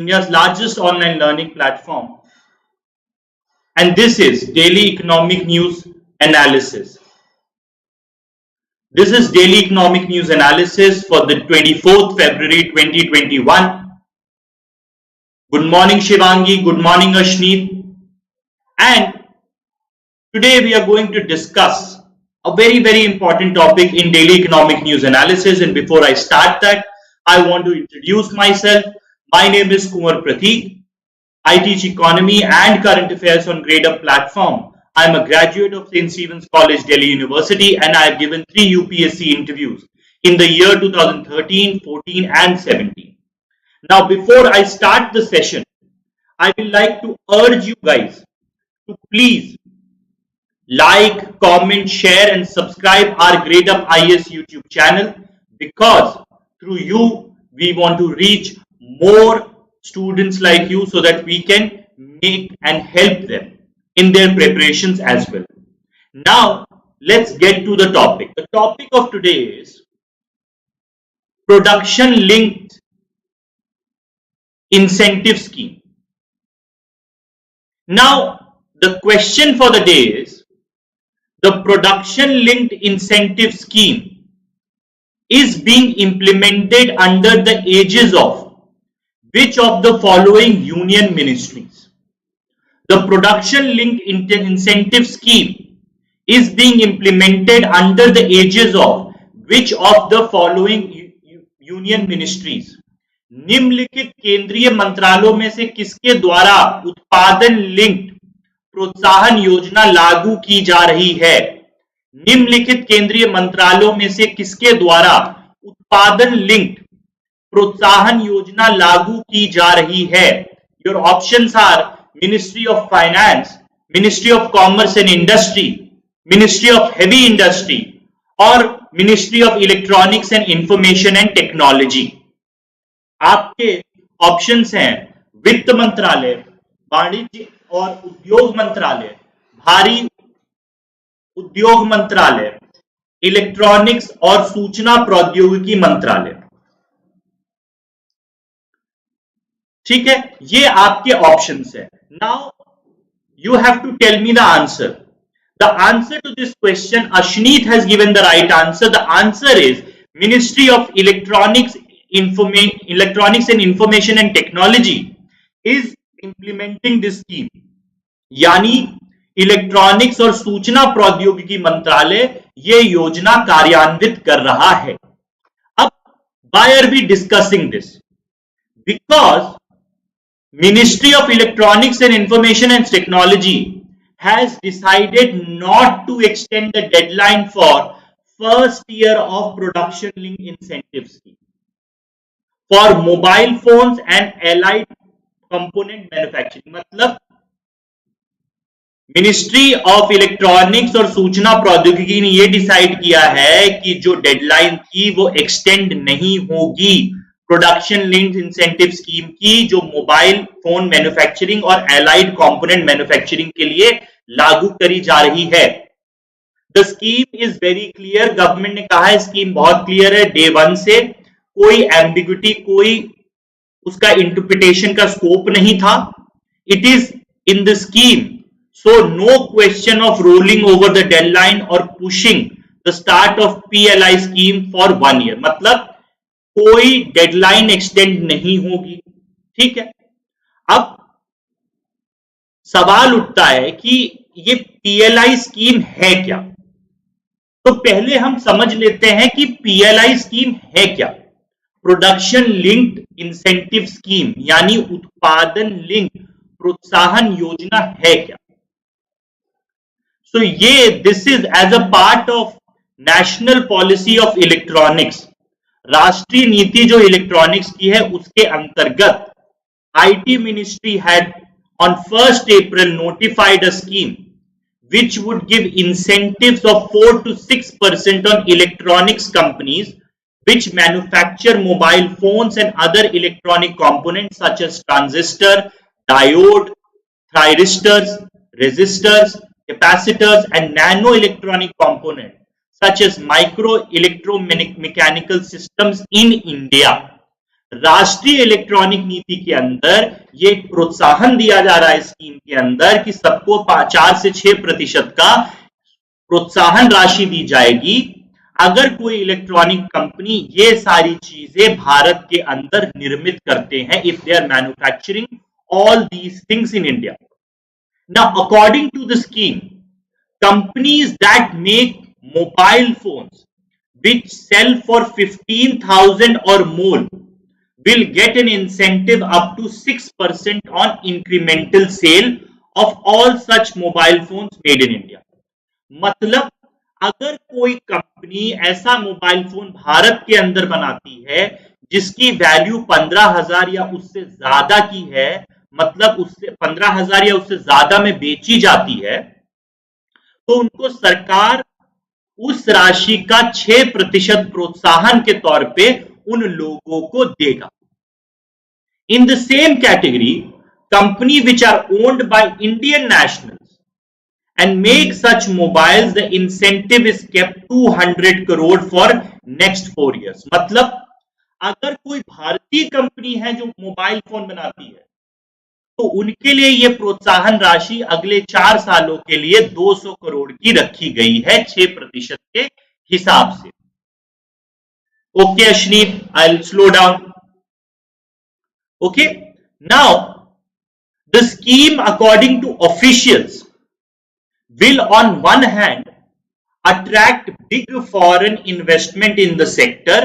India's largest online learning platform, and this is Daily Economic News Analysis. This is Daily Economic News Analysis for the 24th February 2021. Good morning Shivangi, good morning Ashneet, and today we are going to discuss a very important topic in Daily Economic News Analysis. And before I start that, I want to introduce myself. My name is Kunwar Prateek. I teach economy and current affairs on Gradeup platform. I am a graduate of St. Stephen's College, Delhi University, and I have given 3 UPSC interviews in the year 2013, 14 and 17. Now, before I start the session, I will like to urge you guys to please like, comment, share and subscribe our Gradeup IAS YouTube channel, because through you we want to reach more students like you so that we can make and help them in their preparations as well. Now let's get to the topic. The topic of today is production linked incentive scheme. Now the question for the day is, the production linked incentive scheme is being implemented under the aegis of which of the following union ministries? The production linked incentive scheme is being implemented under the aegis of which of the following union ministries? निम्नलिखित केंद्रीय मंत्रालयों में से किसके द्वारा उत्पादन linked प्रोत्साहन योजना लागू की जा रही है? निम्नलिखित केंद्रीय मंत्रालयों में से किसके द्वारा उत्पादन लिंक्ड प्रोत्साहन योजना लागू की जा रही है? Your options are Ministry of Finance, Ministry of Commerce and Industry, Ministry of Heavy Industry और Ministry of Electronics and Information and Technology. आपके ऑप्शंस हैं वित्त मंत्रालय, वाणिज्य और उद्योग मंत्रालय, भारी उद्योग मंत्रालय, इलेक्ट्रॉनिक्स और सूचना प्रौद्योगिकी मंत्रालय. ठीक है, ये आपके ऑप्शंस है. Now you have to tell me the answer. The answer to this question, Ashneet has given the right answer. The answer is Ministry of Electronics and Information and Technology is implementing this scheme. यानी electronics और सूचना प्रौद्योगिकी मंत्रालय ये योजना कार्यान्वित कर रहा है. अब why are we discussing this? Because Ministry of Electronics and Information and Technology has decided not to extend the deadline for first year of production linked incentive scheme for mobile phones and allied component manufacturing. मतलब ministry of electronics और सूचना प्रौद्योगिकी ने यह decide किया है कि जो डेडलाइन थी वो एक्सटेंड नहीं होगी प्रोडक्शन लिंक्ड इंसेंटिव स्कीम की, जो मोबाइल फोन मैन्युफैक्चरिंग और एलाइड कंपोनेंट मैन्युफैक्चरिंग के लिए लागू करी जा रही है. The scheme is very clear. Government ने कहा है स्कीम बहुत क्लियर है. डे 1 से कोई एम्बिग्युइटी, कोई उसका इंटरप्रिटेशन का स्कोप नहीं था. It is in the scheme, so no question of rolling over the deadline or pushing the start of PLI scheme for 1 year. मतलब कोई डेडलाइन एक्सटेंड नहीं होगी. ठीक है, अब सवाल उठता है कि ये PLI स्कीम है क्या. तो पहले हम समझ लेते हैं कि PLI स्कीम है क्या. प्रोडक्शन लिंक्ड इंसेंटिव स्कीम यानी उत्पादन लिंक प्रोत्साहन योजना है क्या. So this is as a part of National Policy of Electronics. राष्ट्रीय नीति जो इलेक्ट्रॉनिक्स की है उसके अंतर्गत IT Ministry had on 1st April notified a scheme which would give incentives of 4 to 6% on electronics companies which manufacture mobile phones and other electronic components such as transistor, diode, thyristors, resistors, capacitors and nano electronic components such as micro electromechanical systems in India. राष्ट्रीय electronic नीति के अंदर ये प्रोत्साहन दिया जा रहा है स्कीम के अंदर कि सबको 4 से 6% का प्रोत्साहन राशि दी जाएगी अगर कोई इलेक्ट्रॉनिक कंपनी ये सारी चीजें भारत के अंदर निर्मित करते हैं, if they are manufacturing all these things in India. Now according to the scheme, companies that make mobile phones which sell for 15,000 or more will get an incentive up to 6% on incremental sale of all such mobile phones made in India. मतलब अगर कोई company ऐसा mobile phone Bharat के अंदर बनाती है जिसकी value 15,000 या उससे ज्यादा की है, मतलब उससे 15,000 या उससे ज्यादा में बेची जाती है, तो उनको सरकार उस राशि का 6% प्रोत्साहन के तौर पे उन लोगों को देगा. In the same category, company which are owned by Indian nationals and make such mobiles, the incentive is kept 200 crore for next 4 years. मतलब अगर कोई भारतीय कंपनी है जो मोबाइल फोन बनाती है तो उनके लिए यह प्रोत्साहन राशि अगले 4 सालों के लिए 200 करोड़ की रखी गई है 6% के हिसाब से. Okay Ashneet, I will slow down. Okay, now the scheme according to officials will on one hand attract big foreign investment in the sector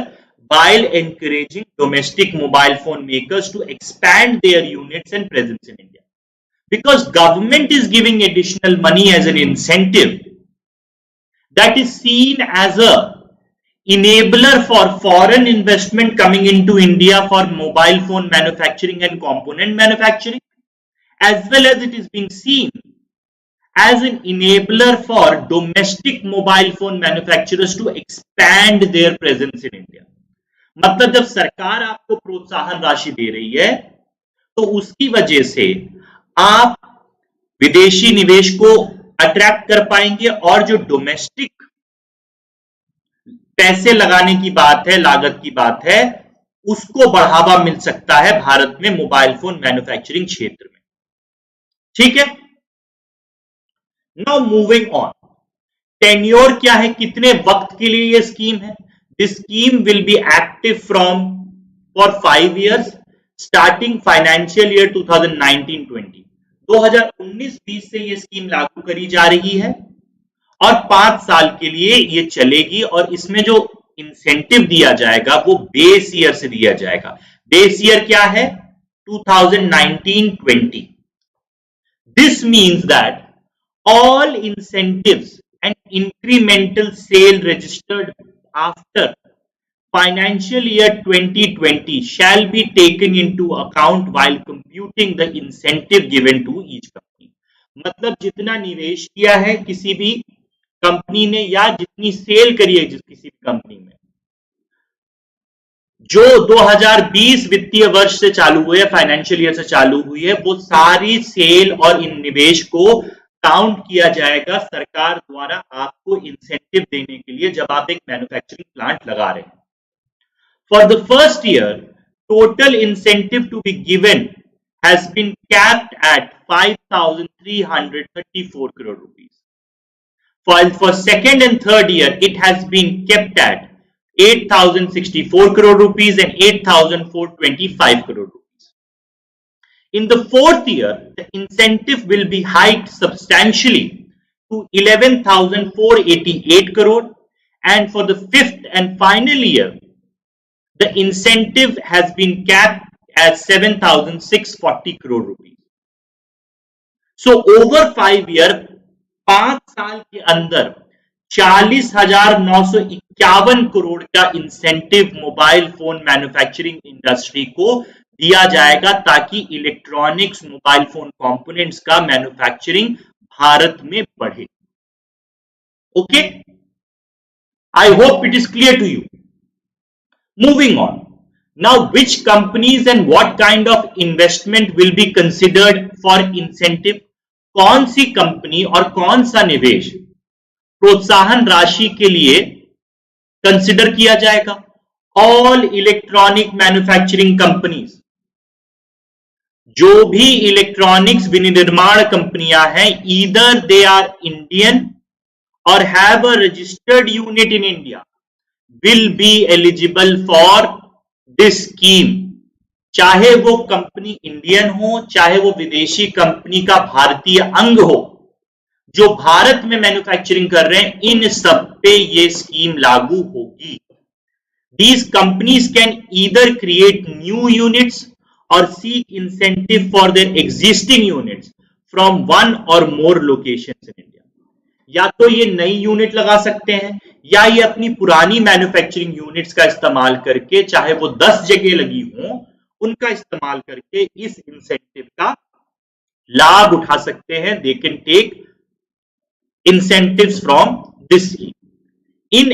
while encouraging domestic mobile phone makers to expand their units and presence in India. Because government is giving additional money as an incentive, that is seen as a enabler for foreign investment coming into India for mobile phone manufacturing and component manufacturing, as well as it is being seen as an enabler for domestic mobile phone manufacturers to expand their presence in India. मतलब जब सरकार आपको प्रोत्साहन राशि दे रही है तो उसकी वजह से आप विदेशी निवेश को अट्रैक्ट कर पाएंगे और जो डोमेस्टिक पैसे लगाने की बात है, लागत की बात है, उसको बढ़ावा मिल सकता है भारत में मोबाइल फोन मैन्युफैक्चरिंग क्षेत्र में. ठीक है. Now moving on, टेन्योर क्या है, कितने वक्त के लिए ये स्कीम है? This scheme will be active from for 5 years starting financial year 2019-20. 2019-20 से ये स्कीम लागू करी जा रही है और 5 साल के लिए ये चलेगी और इसमें जो इंसेंटिव दिया जाएगा वो बेस ईयर से दिया जाएगा. बेस ईयर क्या है? 2019-20. This means that all incentives and incremental sale registered after financial year 2020 shall be taken into account while computing the incentive given to each company. मतलब जितना निवेश किया है किसी भी कंपनी ने या जितनी सेल करी है किसी भी कंपनी में, जो 2020 वित्तीय वर्ष से चालू हुई है, फाइनेंशियल ईयर से चालू हुई है, वो सारी सेल और इन निवेश को काउंट किया जाएगा सरकार द्वारा आपको इंसेंटिव देने के लिए जब आप एक मैन्युफैक्चरिंग प्लांट लगा रहे हैं. For the first year, total incentive to be given has been capped at 5,334 crore rupees. For second and third year it has been kept at 8,064 crore rupees and 8,425 crore rupees. In the fourth year, the incentive will be hiked substantially to 11,488 crore, and for the fifth and final year, the incentive has been capped at 7,640 crore rupees. So over 5 years, 5 साल के अंदर 40,951 करोड़ का incentive mobile phone manufacturing industry को दिया जाएगा ताकि electronics mobile phone components का manufacturing Bharat में बढ़े. Okay, I hope it is clear to you. Moving on, now which companies and what kind of investment will be considered for incentive? कौन सी company और कौन सा निवेश प्रोत्साहन राशि के लिए कंसिडर किया जाएगा all electronic manufacturing companies, जो भी इलेक्ट्रॉनिक्स विनिर्माण कंपनियां हैं, ईदर दे आर इंडियन और have a registered unit in India, will be eligible for this scheme. चाहे वो कंपनी इंडियन हो, चाहे वो विदेशी कंपनी का भारतीय अंग हो, जो भारत में मैन्युफैक्चरिंग कर रहे हैं, इन सब पे ये स्कीम लागू होगी। These companies can either create new units or seek incentive for their existing units from one or more locations in India. या तो ये नई यूनिट लगा सकते हैं, या ये अपनी पुरानी मैन्युफैक्चरिंग यूनिट्स का इस्तेमाल करके, चाहे वो 10 जगह लगी हों, उनका इस्तेमाल करके इस इंसेंटिव का लाभ उठा सकते हैं। They can take incentives from this scheme. In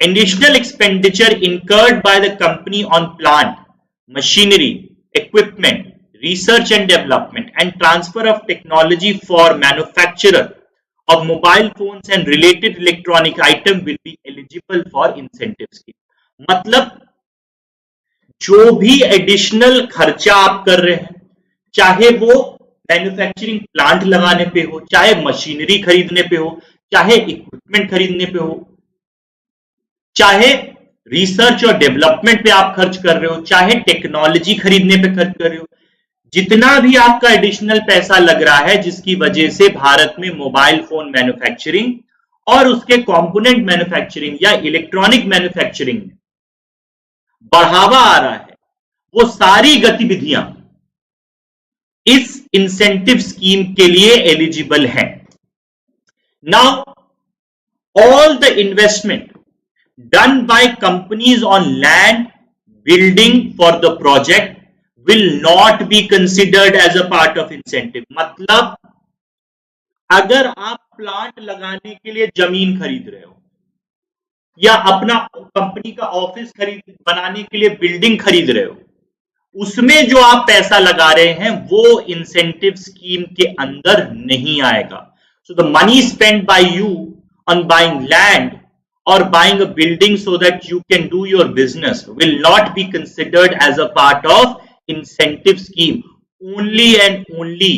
additional expenditure incurred by the company on plant, machinery, equipment, research and development, and transfer of technology for manufacture of mobile phones and related electronic item will be eligible for incentive scheme. मतलब जो भी additional खर्चा आप कर रहे हैं, चाहे वो मैन्युफैक्चरिंग प्लांट लगाने पे हो, चाहे मशीनरी खरीदने पे हो, चाहे इक्विपमेंट खरीदने पे हो, चाहे रिसर्च और डेवलपमेंट पे आप खर्च कर रहे हो, चाहे टेक्नोलॉजी खरीदने पे खर्च कर रहे हो, जितना भी आपका एडिशनल पैसा लग रहा है, जिसकी वजह से भारत में मोबाइल फोन मैन्युफैक्चरिंग और उसके कंपोनेंट मैन्युफैक्चरिंग या इलेक्ट्रॉनिक मैन्युफैक्चरिंग में बढ़ावा आ रहा है, वो सारी गतिविधियां इस इंसेंटिव स्कीम के लिए एलिजिबल हैं। Now all the investment done by companies on land building for the project will not be considered as a part of incentive. मतलब अगर आप प्लांट लगाने के लिए जमीन खरीद रहे हो, या अपना कंपनी का ऑफिस बनाने के लिए बिल्डिंग खरीद रहे हो, उसमें जो आप पैसा लगा रहे हैं वो इंसेंटिव स्कीम के अंदर नहीं आएगा। So the money spent by you on buying land or buying a building so that you can do your business will not be considered as a part of incentive scheme. Only and only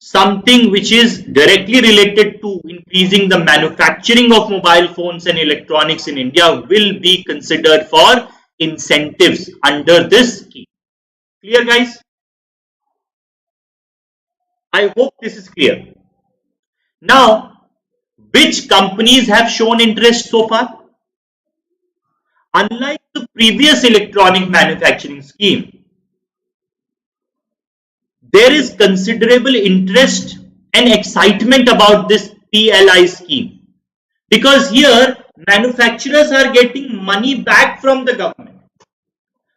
something which is directly related to increasing the manufacturing of mobile phones and electronics in India will be considered for incentives under this scheme. Clear, guys? I hope this is clear. Now, which companies have shown interest so far? Unlike the previous electronic manufacturing scheme, there is considerable interest and excitement about this PLI scheme, because here manufacturers are getting money back from the government.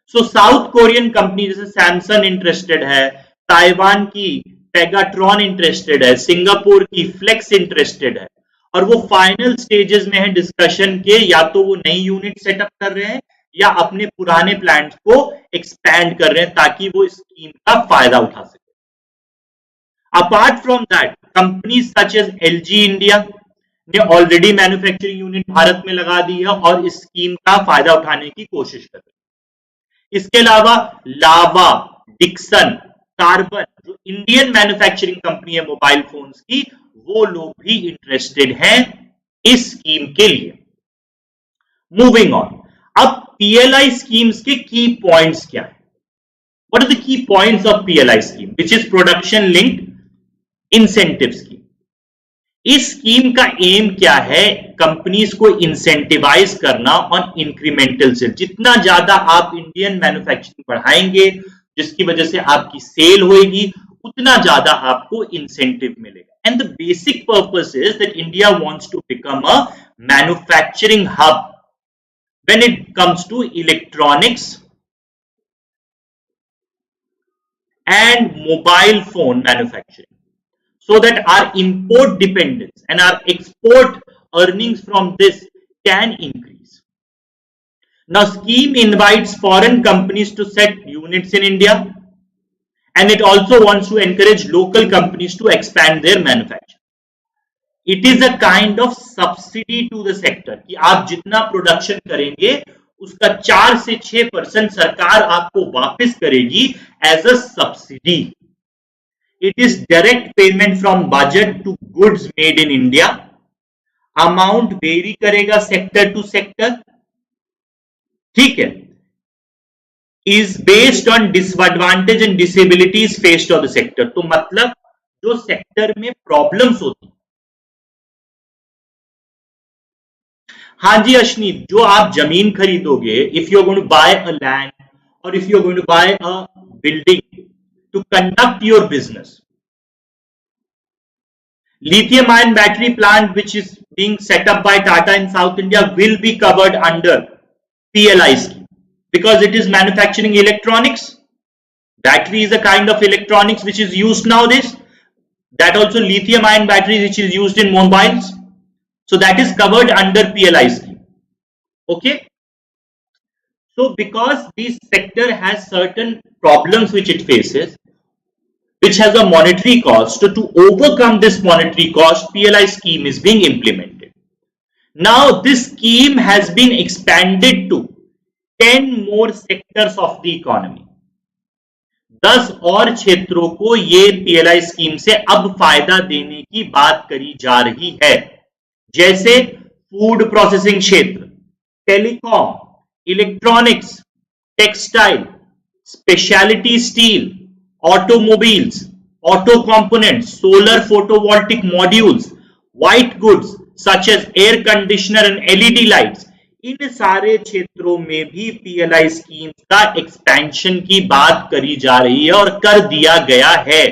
So South Korean companies जैसे Samsung interested है, Taiwan की Pegatron interested है, Singapore की flex interested है, और वो final stages में है डिस्कशन के, या तो वो नई यूनिट सेटअप कर रहे हैं या अपने पुराने प्लांट्स को एक्सपैंड कर रहे हैं ताकि वो स्कीम का फायदा उठा सके। Apart from that, companies such as LG India ने ऑलरेडी मैन्युफैक्चरिंग यूनिट भारत में लगा दी है और इस स्कीम का फायदा उठाने की कोशिश कर रहे हैं। इसके अलावा लावा, डिक्सन, कार्बन, जो इंडियन मैन्युफैक्चरिंग कंपनी है मोबाइल फोन्स की, वो लोग भी इंटरेस्टेड हैं इस स्कीम के लिए। मूविंग ऑन, अब पीएलआई स्कीम्स के की पॉइंट्स क्या है? What are the key points of PLI scheme, which is production linked incentive scheme? इस स्कीम का एम क्या है? कंपनीज को इंसेंटिवाइज करना ऑन इंक्रीमेंटल सेल। जितना ज्यादा आप इंडियन मैन्युफैक्चरिंग बढ़ाएंगे, जिसकी वजह से आपकी सेल होगी, उतना ज्यादा आपको इंसेंटिव मिलेगा। And the basic purpose is that India wants to become a manufacturing hub when it comes to electronics and mobile phone manufacturing, so that our import dependence and our export earnings from this can increase. Now, scheme invites foreign companies to set units in India, and it also wants to encourage local companies to expand their manufacturing. It is a kind of subsidy to the sector कि आप जितना production करेंगे उसका 4 से 6% सरकार आपको वापस करेगी as a subsidy. It is direct payment from budget to goods made in India. Amount very करेगा सेक्टर टू सेक्टर. ठीक है. Is based on disadvantage and disabilities faced of the sector. तो मतलब जो सेक्टर में प्रॉब्लम्स होती. हाँ जी अश्नी, जो आप जमीन खरीदोगे, if you are going to buy a land और if you are going to buy a building to conduct your business, lithium ion battery plant which is being set up by Tata in South India will be covered under PLI scheme because it is manufacturing electronics. Battery is a kind of electronics which is used nowadays. That also lithium ion battery which is used in mobiles. So that is covered under PLI scheme. Okay. So because this sector has certain problems which it faces, which has a monetary cost, so to overcome this monetary cost, PLI scheme is being implemented. Now this scheme has been expanded to 10 more sectors of the economy. 10 और क्षेत्रों को ये PLI scheme से अब फायदा देने की बात करी जा रही है, जैसे फूड प्रोसेसिंग क्षेत्र, telecom, electronics, textile, speciality steel, automobiles, auto components, solar photovoltaic modules, white goods such as air conditioner and LED lights. इन सारे क्षेत्रों में भी PLI स्कीम का एक्सपेंशन की बात करी जा रही है और कर दिया गया है.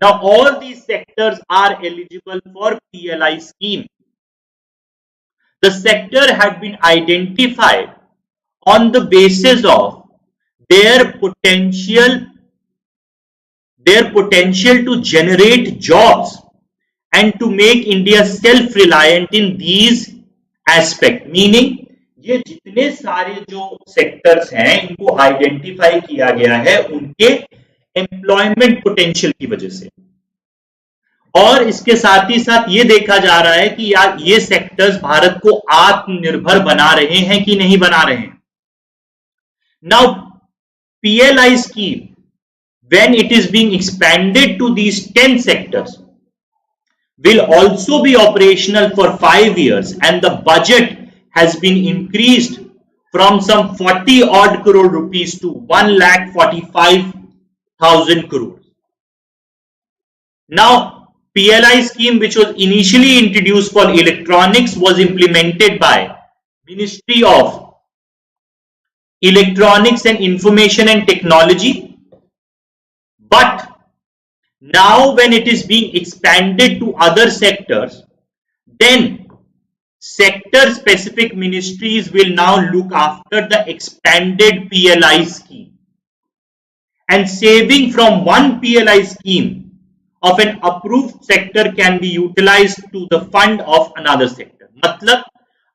Now all these sectors are eligible for PLI scheme. The sector had been identified on the basis of their potential to generate jobs and to make India self-reliant in these aspects. Meaning, ये जितने सारे जो sectors हैं इनको identify किया गया है उनके एम्प्लॉयमेंट पोटेंशियल की वजह से, और इसके साथ ही साथ ये देखा जा रहा है कि यार ये सेक्टर्स भारत को आत्मनिर्भर बना रहे हैं कि नहीं बना रहे हैं. Now PLI scheme, when it is being expanded to these 10 sectors, will also be operational for 5 years and the budget has been increased from some 40 odd crore rupees to 1,45,000 crores. Now PLI scheme, which was initially introduced for electronics, was implemented by Ministry of Electronics and Information and Technology. But now when it is being expanded to other sectors, then sector specific ministries will now look after the expanded PLI scheme, and saving from one PLI scheme of an approved sector can be utilized to the fund of another sector. मतलब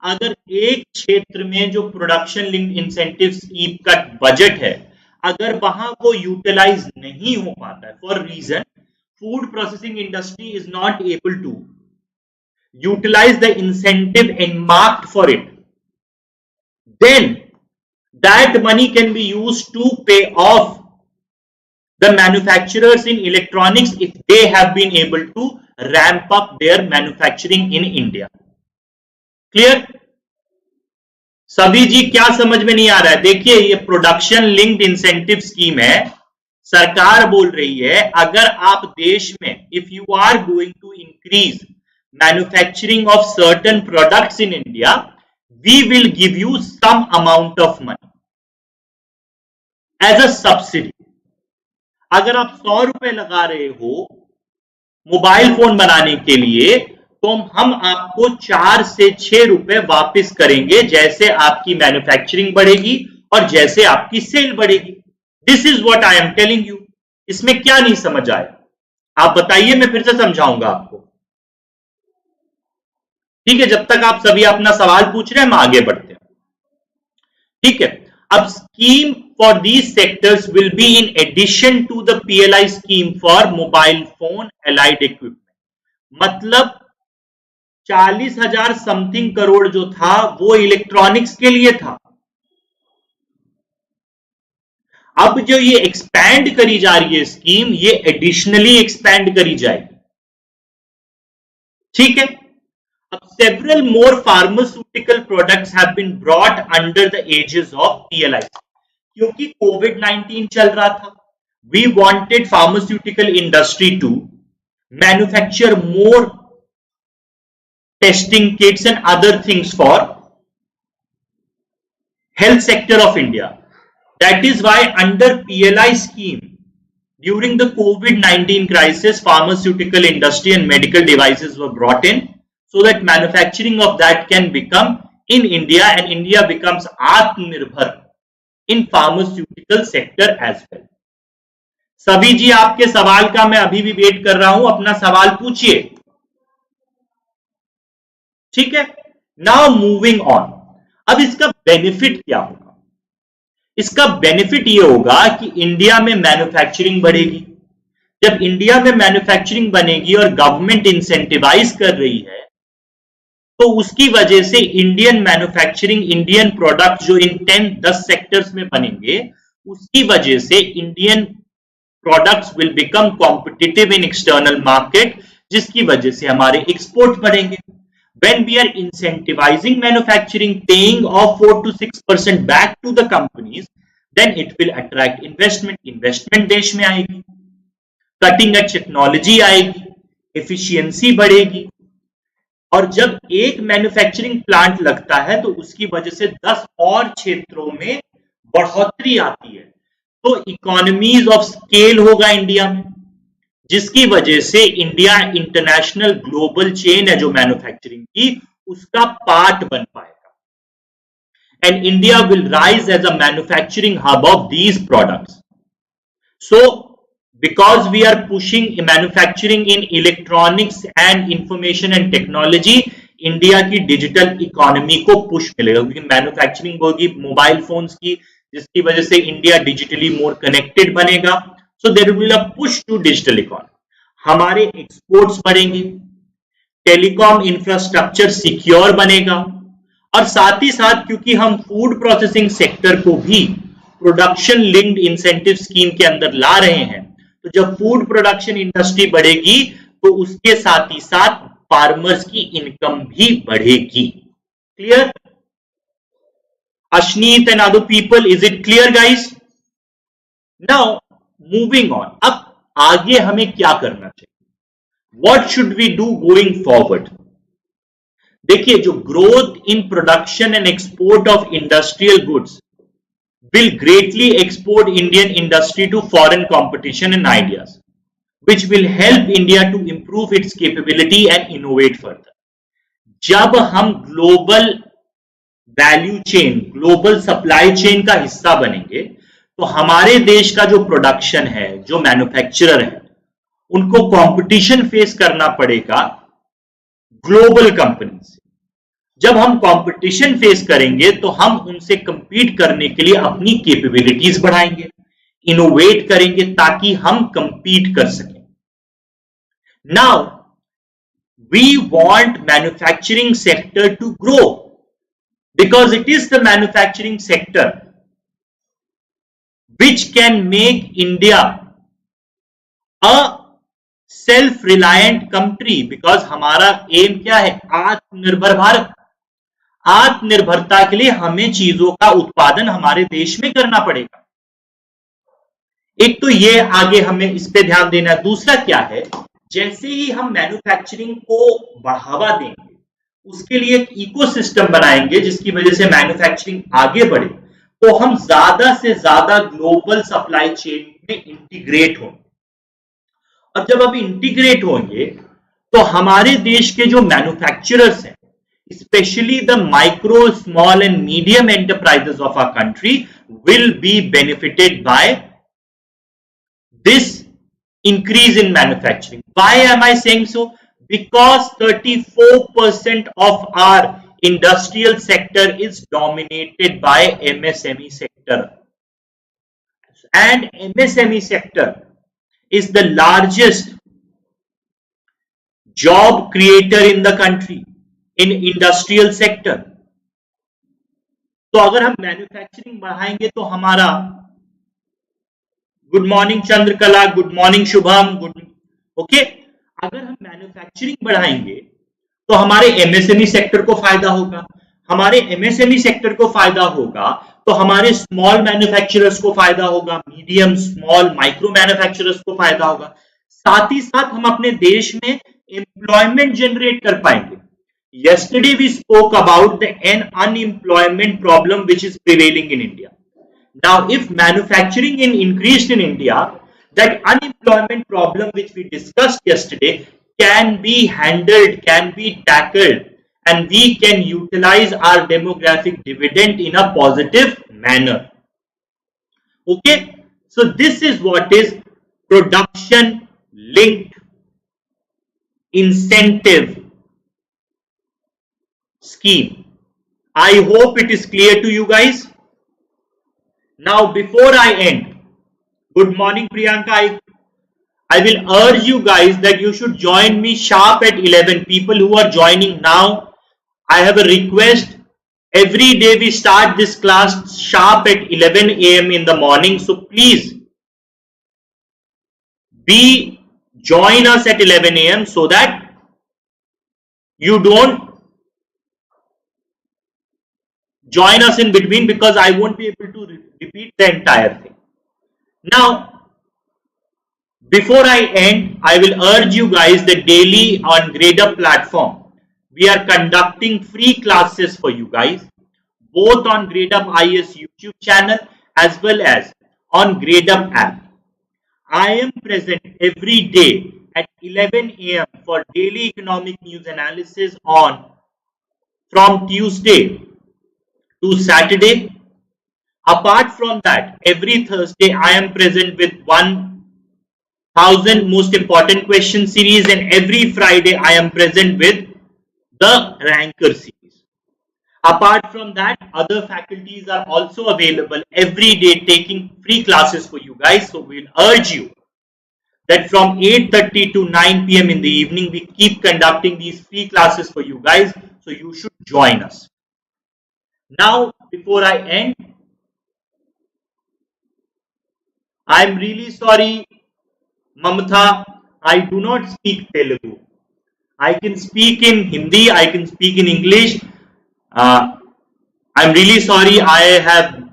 अगर एक क्षेत्र में जो production linked incentive scheme का budget है, अगर वहां वो यूटिलाइज नहीं हो पाता है for reason food processing industry is not able to utilize the incentive earmarked for it, then that money can be used to pay off the manufacturers in electronics if they have been able to ramp up their manufacturing in India. Clear? सभी जी क्या समझ में नहीं आ रहा है? देखिए ये production linked incentive scheme है. सरकार बोल रही है अगर आप देश में if you are going to increase manufacturing of certain products in India, we will give you some amount of money as a subsidy. अगर आप 100 रुपए लगा रहे हो मोबाइल फोन बनाने के लिए, तो हम आपको 4 से 6 रुपए वापस करेंगे जैसे आपकी मैन्युफैक्चरिंग बढ़ेगी और जैसे आपकी सेल बढ़ेगी. This is what I am telling you. इसमें क्या नहीं समझ आया आप बताइए, मैं फिर से समझाऊंगा आपको. ठीक है, जब तक आप सभी अपना सवाल पूछ रहे हैं हम आगे बढ़ते हैं. ठीक है, अब scheme for these sectors will be in addition to the PLI scheme for mobile phone allied equipment. मतलब 40,000 समथिंग करोड़ जो था वो इलेक्ट्रॉनिक्स के लिए था। अब जो ये एक्सपैंड करी जा रही है स्कीम, ये एडिशनली एक्सपैंड करी जाएगी। ठीक है। अब several more pharmaceutical products have been brought under the aegis of PLI, क्योंकि कोविड-19 चल रहा था। We wanted pharmaceutical industry to manufacture more testing kits and other things for health sector of India. That is why under PLI scheme, during the COVID-19 crisis, pharmaceutical industry and medical devices were brought in so that manufacturing of that can become in India and India becomes Atmanirbhar in pharmaceutical sector as well. सभी जी आपके सवाल का मैं अभी भी wait कर रहा हूं, अपना सवाल पूछिए। ठीक है। Now moving on. अब इसका बेनिफिट क्या होगा? इसका बेनिफिट ये होगा कि इंडिया में मैन्युफैक्चरिंग बढ़ेगी। जब इंडिया में मैन्युफैक्चरिंग बनेगी और गवर्नमेंट इंसेंटिवाइज कर रही है, तो उसकी वजह से इंडियन मैन्युफैक्चरिंग, इंडियन प्रोडक्ट जो इन 10 सेक्टर्स में बनेंगे, उसकी वजह से Indian products will become competitive in external market, जिसकी वजह से हमारे एक्सपोर्ट बढ़ेंगे। When we are incentivizing manufacturing, paying off 4 to 6% back to the companies, then it will attract investment. Investment देश में आएगी, cutting edge technology आएगी, efficiency बढ़ेगी, और जब एक मैन्युफैक्चरिंग प्लांट लगता है तो उसकी वजह से 10 और क्षेत्रों में बढ़ोतरी आती है, तो इकोनॉमीज ऑफ स्केल होगा इंडिया में, जिसकी वजह से इंडिया इंटरनेशनल ग्लोबल चेन है जो मैन्युफैक्चरिंग की, उसका पार्ट बन पाएगा, and India will rise as a manufacturing hub of these products. So because we are pushing manufacturing in electronics and information and technology, India की डिजिटल इकोनॉमी को push मिलेगा, क्योंकि मैन्युफैक्चरिंग होगी मोबाइल फोन्स की, जिसकी वजह से इंडिया डिजिटली मोर कनेक्टेड बनेगा। So there will be a push to digital economy. हमारे एक्सपोर्ट्स बढ़ेंगे, टेलीकॉम इंफ्रास्ट्रक्चर सिक्योर बनेगा, और साथ ही साथ क्योंकि हम फूड प्रोसेसिंग सेक्टर को भी प्रोडक्शन लिंक्ड इंसेंटिव स्कीम के अंदर ला रहे हैं, तो जब फूड प्रोडक्शन इंडस्ट्री बढ़ेगी तो उसके साथ ही साथ फार्मर्स की इनकम भी बढ़ेगी। Clear? Ashneet and other people, is it clear guys? Now moving on. अब आगे हमें क्या करना चाहिए? What should we do going forward? देखिए, जो growth in production and export of industrial goods will greatly export Indian industry to foreign competition and ideas, which will help India to improve its capability and innovate further. जब हम global value chain, global supply chain का हिस्सा बनेंगे, तो हमारे देश का जो प्रोडक्शन है, जो मैन्युफैक्चरर है, उनको कंपटीशन फेस करना पड़ेगा ग्लोबल कंपनी से। जब हम कंपटीशन फेस करेंगे तो हम उनसे कंपीट करने के लिए अपनी कैपेबिलिटीज बढ़ाएंगे, इनोवेट करेंगे, ताकि हम कंपीट कर सकें। Now we want manufacturing sector to grow, because it is the manufacturing sector which can make India a self-reliant country, because हमारा एम क्या है? आत्मनिर्भर भारत। आत्मनिर्भरता के लिए हमें चीजों का उत्पादन हमारे देश में करना पड़ेगा। एक तो ये आगे हमें इस पे ध्यान देना है। दूसरा क्या है? जैसे ही हम मैन्युफैक्चरिंग को बढ़ावा देंगे, उसके लिए एक इकोसिस्टम बनाएंगे जिसकी वजह से मैन्युफैक्चरिंग आगे बढ़े, तो हम ज्यादा से ज्यादा ग्लोबल सप्लाई चेन में इंटीग्रेट होंगे, और जब हम इंटीग्रेट होंगे तो हमारे देश के जो मैन्युफैक्चरर्स हैं, specially the micro, small and medium enterprises of our country, will be benefited by this increase in manufacturing. Why am I saying so? Because 34% of our industrial sector is dominated by MSME sector, and MSME sector is the largest job creator in the country in industrial sector. तो अगर हम manufacturing बढ़ाएंगे तो हमारा good morning Chandrakala, good morning Shubham, good okay, अगर हम manufacturing बढ़ाएंगे तो हमारे एमएसएमई सेक्टर को फायदा होगा, हमारे एमएसएमई सेक्टर को फायदा होगा तो हमारे स्मॉल मैन्युफैक्चरर्स को फायदा होगा, मीडियम स्मॉल माइक्रो मैन्युफैक्चरर्स को फायदा होगा, साथ ही साथ हम अपने देश में एम्प्लॉयमेंट जनरेट कर पाएंगे. Yesterday we spoke about the unemployment problem which is prevailing in India. Now if manufacturing increased in India, that unemployment problem which we discussed yesterday can be handled, can be tackled, and we can utilize our demographic dividend in a positive manner. Okay, so this is what is production linked incentive scheme. I hope it is clear to you guys. Now before I end, good morning Priyanka, I will urge you guys that you should join me sharp at 11. People who are joining now, I have a request. Every day we start this class sharp at 11 a.m. in the morning. So please join us at 11 a.m. so that you don't join us in between, because I won't be able to repeat the entire thing. Now, before I end, I will urge you guys that daily on Gradeup platform, we are conducting free classes for you guys, both on Gradeup IAS YouTube channel as well as on Gradeup app. I am present every day at 11 a.m. for daily economic news analysis from Tuesday to Saturday. Apart from that, every Thursday I am present with 1000 most important question series, and every Friday I am present with the ranker series. Apart from that, other faculties are also available every day taking free classes for you guys. So we'll urge you that from 8:30 to 9 p.m. in the evening we keep conducting these free classes for you guys. So you should join us. Now, before I end, I am really sorry, Mamata, I do not speak Telugu. I can speak in Hindi, I can speak in English. I'm really sorry, I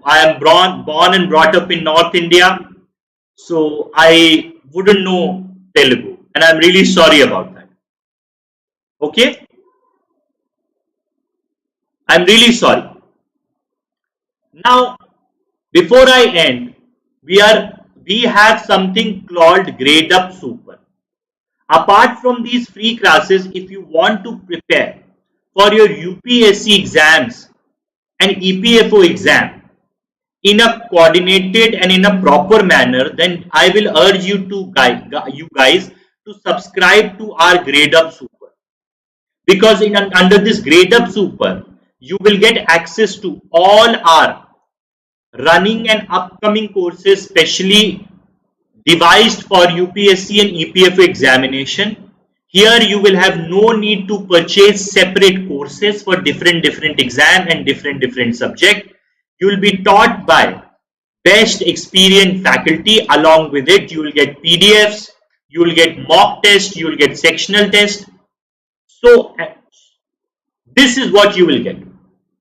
am born and brought up in North India, so I wouldn't know Telugu, and I'm really sorry about that. Okay? I'm really sorry. Now, before I end, we have something called Gradeup Super. Apart from these free classes, if you want to prepare for your UPSC exams and EPFO exam in a coordinated and in a proper manner, then I will urge you guys to subscribe to our Gradeup Super, because under this Gradeup Super, you will get access to all our running and upcoming courses specially devised for UPSC and EPFO examination. Here you will have no need to purchase separate courses for different exam and different subject. You will be taught by best experienced faculty. Along with it, you will get PDFs, you will get mock test, you will get sectional test. So this is what you will get.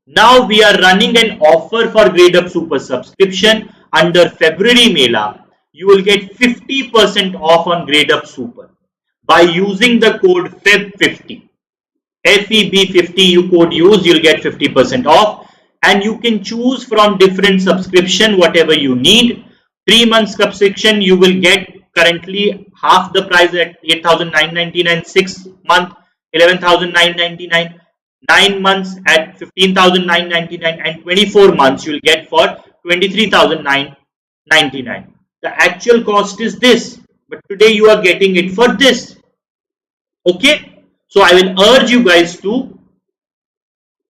Now we are running an offer for Gradeup Super subscription under February Mela. You will get 50% off on Gradeup Super by using the code FEB50. FEB50 you code use, you'll get 50% off, and you can choose from different subscription whatever you need. 3 months subscription you will get currently half the price at 8,999, 6 month 11,999, 9 months at 15,999, and 24 months you will get for 23,999. The actual cost is this, but today you are getting it for this. Okay, so I will urge you guys to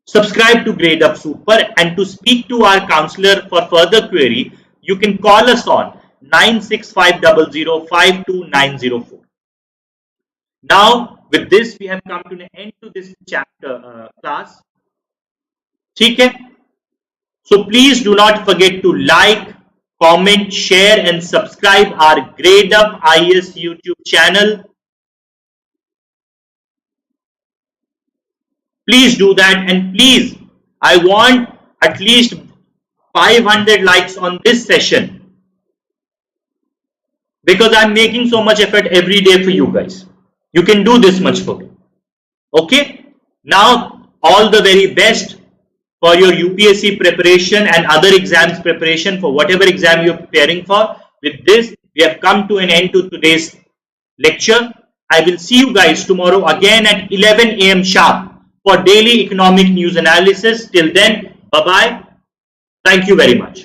subscribe to Gradeup Super, and to speak to our counselor for further query, you can call us on 96500 52904. Now with this we have come to an end to this chapter class. Okay? So please do not forget to like, comment, share and subscribe our Gradeup IAS YouTube channel. Please do that, and please, I want at least 500 likes on this session, because I'm making so much effort every day for you guys. You can do this much for me. Okay? Now, all the very best for your UPSC preparation and other exams preparation, for whatever exam you're preparing for. With this, we have come to an end to today's lecture. I will see you guys tomorrow again at 11 a.m. sharp for daily economic news analysis. Till then, bye-bye. Thank you very much.